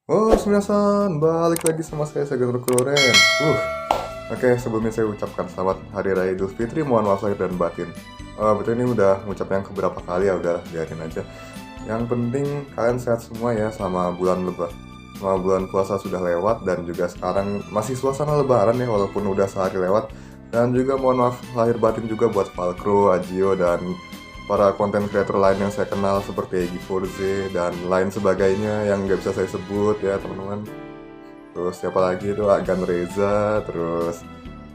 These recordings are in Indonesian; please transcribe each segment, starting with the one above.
Oh, minasan, balik lagi sama saya Sagan Rokuloren. Oke, sebelumnya saya ucapkan selamat Hari Raya Idul Fitri, mohon maaf lahir dan batin. Betul ini udah ngucap yang keberapa kali ya, udah biarin aja. Yang penting kalian sehat semua ya selama bulan puasa sudah lewat dan juga sekarang masih suasana lebaran ya walaupun udah sehari lewat. Dan juga mohon maaf lahir batin juga buat Valkro, Ajio, dan para konten creator lain yang saya kenal seperti Egi Forze dan lain sebagainya yang nggak bisa saya sebut ya teman-teman. Terus siapa lagi itu Agan Reza, terus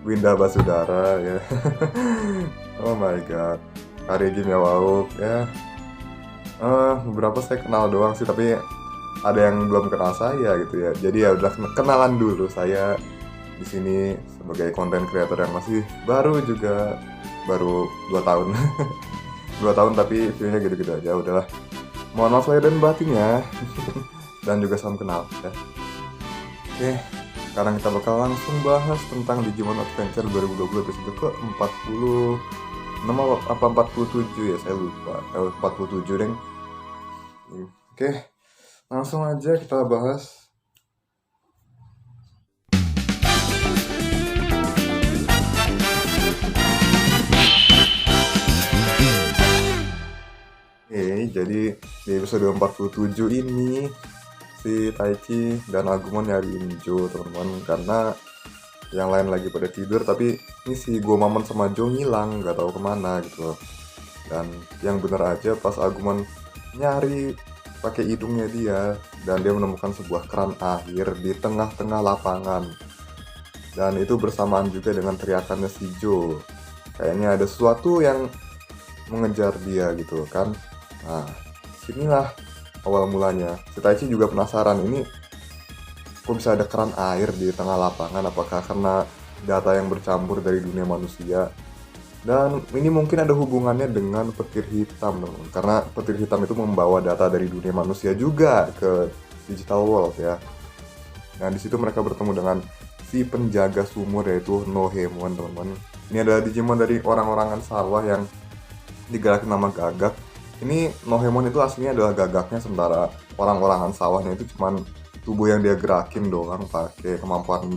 Winda Basudara ya. Oh my god, Karegi Mewau ya. Beberapa saya kenal doang sih, tapi ada yang belum kenal saya gitu ya. Jadi ya udah kenalan dulu, saya di sini sebagai konten creator yang masih baru juga, baru 2 tahun. 2 tahun tapi view-nya gitu-gitu aja, udahlah. Mohon maaf lahir dan batin ya. Dan juga salam kenal ya. Oke, sekarang kita bakal langsung bahas tentang Digimon Adventure 2020 episode ke-46 apa 47 ya, saya lupa. 47 deng. Oke, langsung aja kita bahas. Oke, jadi di episode 47 ini si Taichi dan Agumon nyariin Jo teman-teman, karena yang lain lagi pada tidur, tapi ini si Gomamon sama Jo ngilang, nggak tahu kemana gitu loh. Dan yang bener aja pas Agumon nyari pakai hidungnya dia, dan dia menemukan sebuah keran air di tengah-tengah lapangan. Dan itu bersamaan juga dengan teriakannya si Jo. Kayaknya ada sesuatu yang mengejar dia gitu kan. Nah, sinilah awal mulanya. Si Taichi juga penasaran, ini kok bisa ada keran air di tengah lapangan, apakah karena data yang bercampur dari dunia manusia. Dan ini mungkin ada hubungannya dengan petir hitam, teman. Karena petir hitam itu membawa data dari dunia manusia juga ke digital world ya. Nah, di situ mereka bertemu dengan si penjaga sumur yaitu Nohemon, teman-teman. Ini adalah Digimon dari orang-orangan sawah yang digerakin nama Gagak. Ini Nohemon itu aslinya adalah gagaknya, sementara orang-orangan sawahnya itu cuman tubuh yang dia gerakin doang pakai kemampuan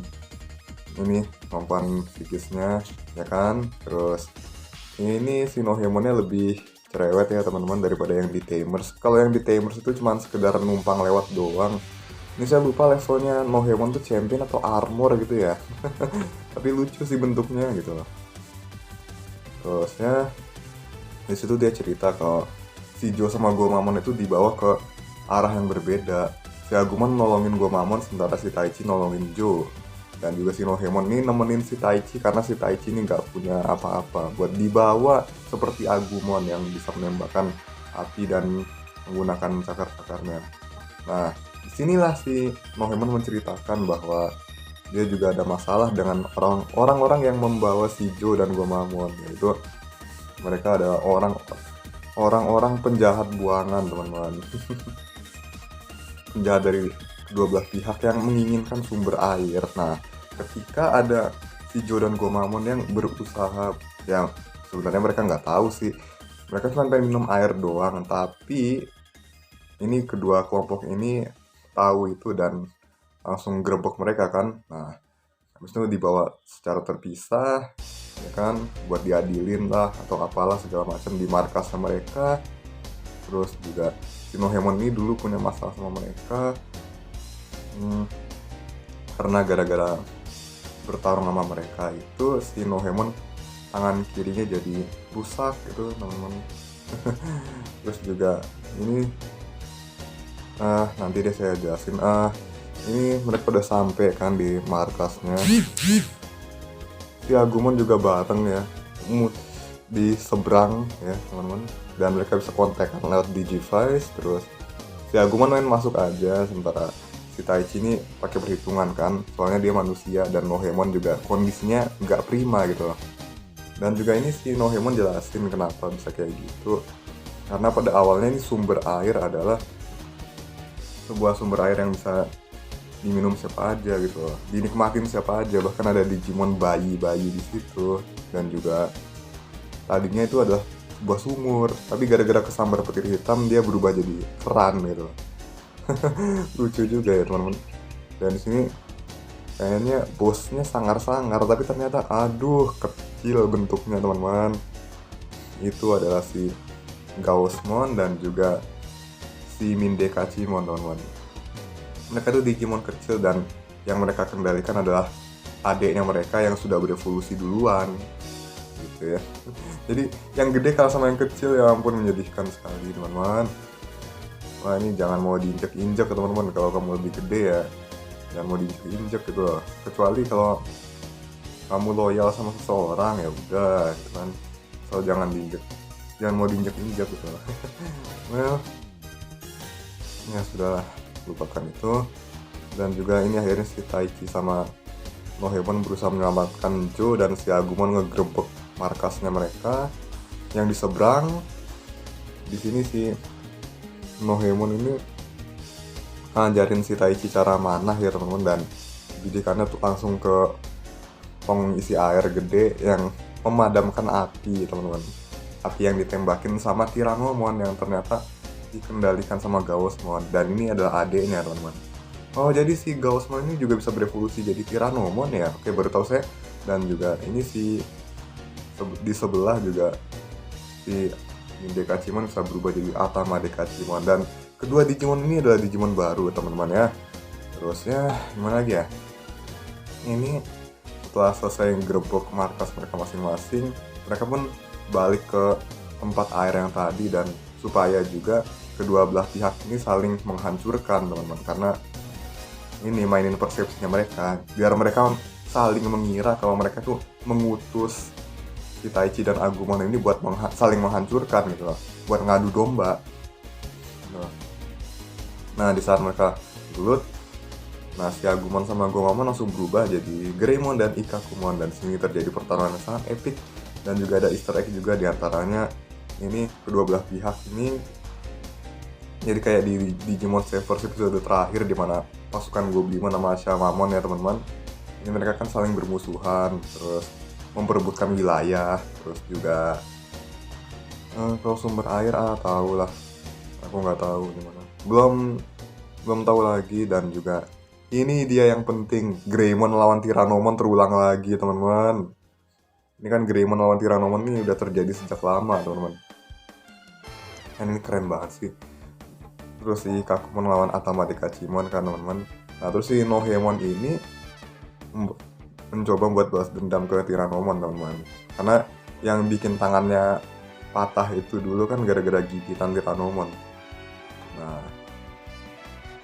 psikisnya ya kan. Terus ini si Nohemonnya lebih cerewet ya teman-teman daripada yang di Tamers. Kalau yang di Tamers itu cuman sekedar numpang lewat doang. Ini saya lupa levelnya Nohemon tuh champion atau armor gitu ya. Tapi lucu sih bentuknya gitu loh. Terusnya di situ dia cerita kalau si Jo sama Gomamon itu dibawa ke arah yang berbeda. Si Agumon nolongin Gomamon sementara si Taichi nolongin Jo. Dan juga si Nohemon ini nemenin si Taichi karena si Taichi ini nggak punya apa-apa buat dibawa seperti Agumon yang bisa menembakkan api dan menggunakan cakar-cakarnya. Nah, disinilah si Nohemon menceritakan bahwa dia juga ada masalah dengan orang-orang yang membawa si Jo dan Gomamon, yaitu mereka adalah orang-orang penjahat buangan, teman-teman. Penjahat dari kedua belah pihak yang menginginkan sumber air. Nah, ketika ada si Jo dan Gomamon yang berusaha, yang sebenarnya mereka nggak tahu sih, mereka cuma pengen minum air doang, tapi ini kedua kelompok ini tahu itu dan langsung gerebek mereka kan. Nah, habis itu dibawa secara terpisah ya kan, buat diadilin lah atau apalah segala macam di markasnya mereka. Terus juga si Nohemon ini dulu punya masalah sama mereka, karena gara-gara bertarung sama mereka itu si Nohemon tangan kirinya jadi rusak gitu teman-teman. Terus juga ini nanti deh saya jelasin. Ini mereka udah sampai kan di markasnya. Si Agumon juga bareng ya, di seberang ya teman-teman, dan mereka bisa kontak lewat Digivice. Terus si Agumon main masuk aja, sementara si Taichi ini pakai perhitungan kan, soalnya dia manusia dan Nohemon juga kondisinya nggak prima gitu loh. Dan juga ini si Nohemon jelasin kenapa bisa kayak gitu, karena pada awalnya ini sumber air adalah sebuah sumber air yang bisa diminum siapa aja gitu loh, dinikmatin siapa aja, bahkan ada Digimon bayi-bayi di situ. Dan juga tadinya itu adalah sebuah sumur, tapi gara-gara kesambar petir hitam dia berubah jadi keran gitu. Lucu juga ya teman-teman. Dan di sini kayaknya bosnya sangar-sangar, tapi ternyata aduh kecil bentuknya teman-teman. Itu adalah si Gaussmon dan juga si Mindekachimon teman-teman. Mereka itu Digimon kecil dan yang mereka kendalikan adalah adiknya mereka yang sudah berevolusi duluan gitu ya. Jadi yang gede kalah sama yang kecil, ya ampun menyedihkan sekali teman-teman. Wah ini jangan mau diinjek-injek teman-teman, kalau kamu lebih gede ya jangan mau diinjek-injek gitu loh. Kecuali kalau kamu loyal sama seseorang ya udah gitu kan, so jangan diinjek, jangan mau diinjek-injek gitu loh. Well, ya sudah, lupakan itu. Dan juga ini akhirnya si Taichi sama Nohemon berusaha menyelamatkan Joe, dan si Agumon ngegerebek markasnya mereka yang di seberang. Di sini si Nohemon ini ngajarin si Taichi cara manah ya teman-teman, dan bidikannya tuh langsung ke tong isi air gede yang memadamkan api teman-teman. Api yang ditembakin sama Tyrannomon yang ternyata dikendalikan sama Gaussmon, dan ini adalah adiknya teman-teman. Oh jadi si Gaussmon ini juga bisa berevolusi jadi Tyrannomon ya? Oke, baru tahu saya. Dan juga ini si di sebelah juga si Mindekachimon bisa berubah jadi Atama Dekachimon, dan kedua Digimon ini adalah Digimon baru teman-teman ya. Terus ya gimana lagi ya, ini setelah selesai gerebek markas mereka masing-masing, mereka pun balik ke tempat air yang tadi, dan supaya juga kedua belah pihak ini saling menghancurkan teman-teman, karena ini mainin persepsinya mereka, biar mereka saling mengira kalau mereka tuh mengutus si Taichi dan Agumon ini buat saling menghancurkan gitu loh, buat ngadu domba gitu. Nah di saat mereka gelut, nah si Agumon sama Gomamon langsung berubah jadi Greymon dan Ikakumon, dan sini terjadi pertarungan yang sangat epik, dan juga ada Easter egg juga diantaranya. Ini kedua belah pihak ini jadi kayak di Digimon Savers episode terakhir di mana pasukan Goblin sama Shamamon ya teman-teman. Ini mereka kan saling bermusuhan, terus memperebutkan wilayah, terus juga kalau sumber air tahu lah, aku nggak tahu gimana, belum tahu lagi. Dan juga ini dia yang penting, Greymon lawan Tyrannomon terulang lagi teman-teman. Ini kan Greymon lawan Tyrannomon ini udah terjadi sejak lama teman-teman. Dan ini keren banget sih. Terus si Kakumon lawan Atama Dekachimon kan teman-teman. Nah terus si Nohemon ini mencoba buat balas dendam ke Tyrannomon teman-teman, karena yang bikin tangannya patah itu dulu kan gara-gara gigitan Tyrannomon. Nah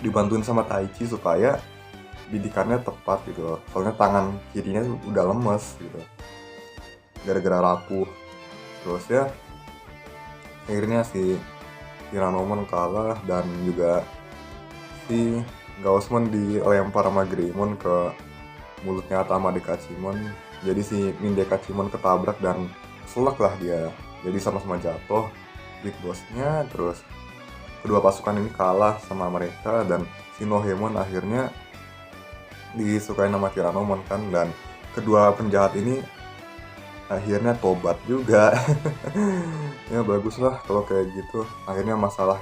dibantuin sama Taichi supaya bidikannya tepat gitu loh, soalnya tangan kirinya udah lemes gitu gara-gara rapuh. Terus ya akhirnya si Tyrannomon kalah, dan juga si Gaussmon dilempar sama Greymon ke mulutnya Atama Dekachimon. Jadi si Mindekachimon ketabrak dan selak lah dia, jadi sama-sama jatuh Big Boss-nya. Terus kedua pasukan ini kalah sama mereka, dan si Nohemon akhirnya disukai nama Tyrannomon kan, dan kedua penjahat ini akhirnya tobat juga. Ya bagus lah kalau kayak gitu. Akhirnya masalah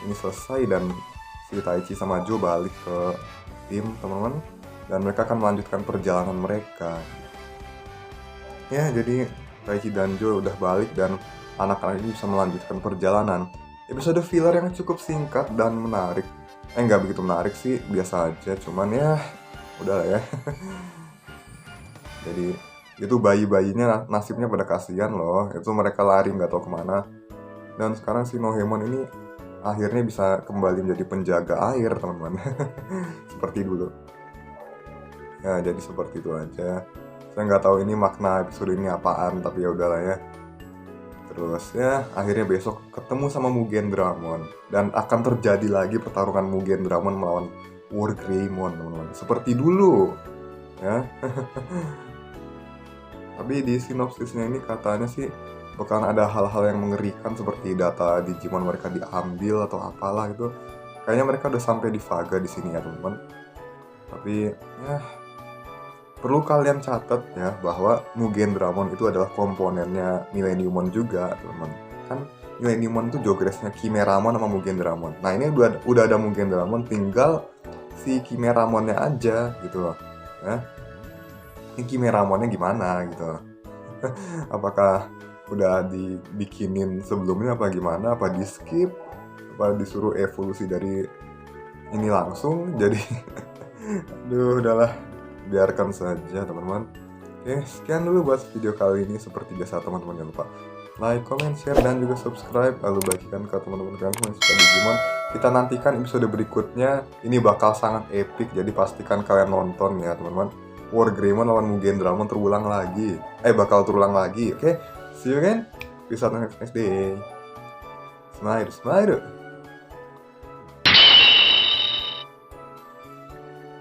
ini selesai, dan si Taichi sama Joe balik ke tim teman-teman, dan mereka akan melanjutkan perjalanan mereka. Ya jadi Taichi dan Joe udah balik, dan anak-anak ini bisa melanjutkan perjalanan. Episode filler yang cukup singkat dan menarik. Nggak begitu menarik sih, biasa aja, cuman ya udah lah ya. Jadi itu bayi-bayinya nasibnya pada kasihan loh, itu mereka lari nggak tahu kemana. Dan sekarang si Nohemon ini akhirnya bisa kembali menjadi penjaga air teman-teman. Seperti dulu ya, jadi seperti itu aja. Saya nggak tahu ini makna episode ini apaan, tapi ya udahlah ya. Terus ya akhirnya besok ketemu sama Mugen Dramon, dan akan terjadi lagi pertarungan Mugen Dramon melawan War Greymon teman-teman, seperti dulu ya. Tapi di sinopsisnya ini katanya sih bakalan ada hal-hal yang mengerikan, seperti data Digimon mereka diambil atau apalah itu. Kayaknya mereka udah sampai di Vaga di sini ya teman-teman. Tapi ya perlu kalian catat ya bahwa Mugen Dramon itu adalah komponennya Millenniumon juga teman-teman. Kan Unimon tuh Jogressnya Chimeramon sama Mugendramon. Nah ini udah ada Mugendramon, tinggal si Chimeramonnya aja gitu loh. Ya. Ini Chimeramonnya gimana gitu loh. Apakah udah dibikinin sebelumnya apa gimana? Apa di skip? Apa disuruh evolusi dari ini langsung? Jadi aduh udahlah, biarkan saja teman-teman. Oke, sekian dulu buat video kali ini. Seperti biasa teman-teman, jangan lupa like, comment, share, dan juga subscribe. Lalu bagikan ke teman-teman kalian yang suka Digimon. Kita nantikan episode berikutnya. Ini bakal sangat epic, jadi pastikan kalian nonton ya teman-teman. Wargreymon lawan Mugendramon terulang lagi. Bakal terulang lagi. Oke, see you again. Peace out, next day. Smile, smile.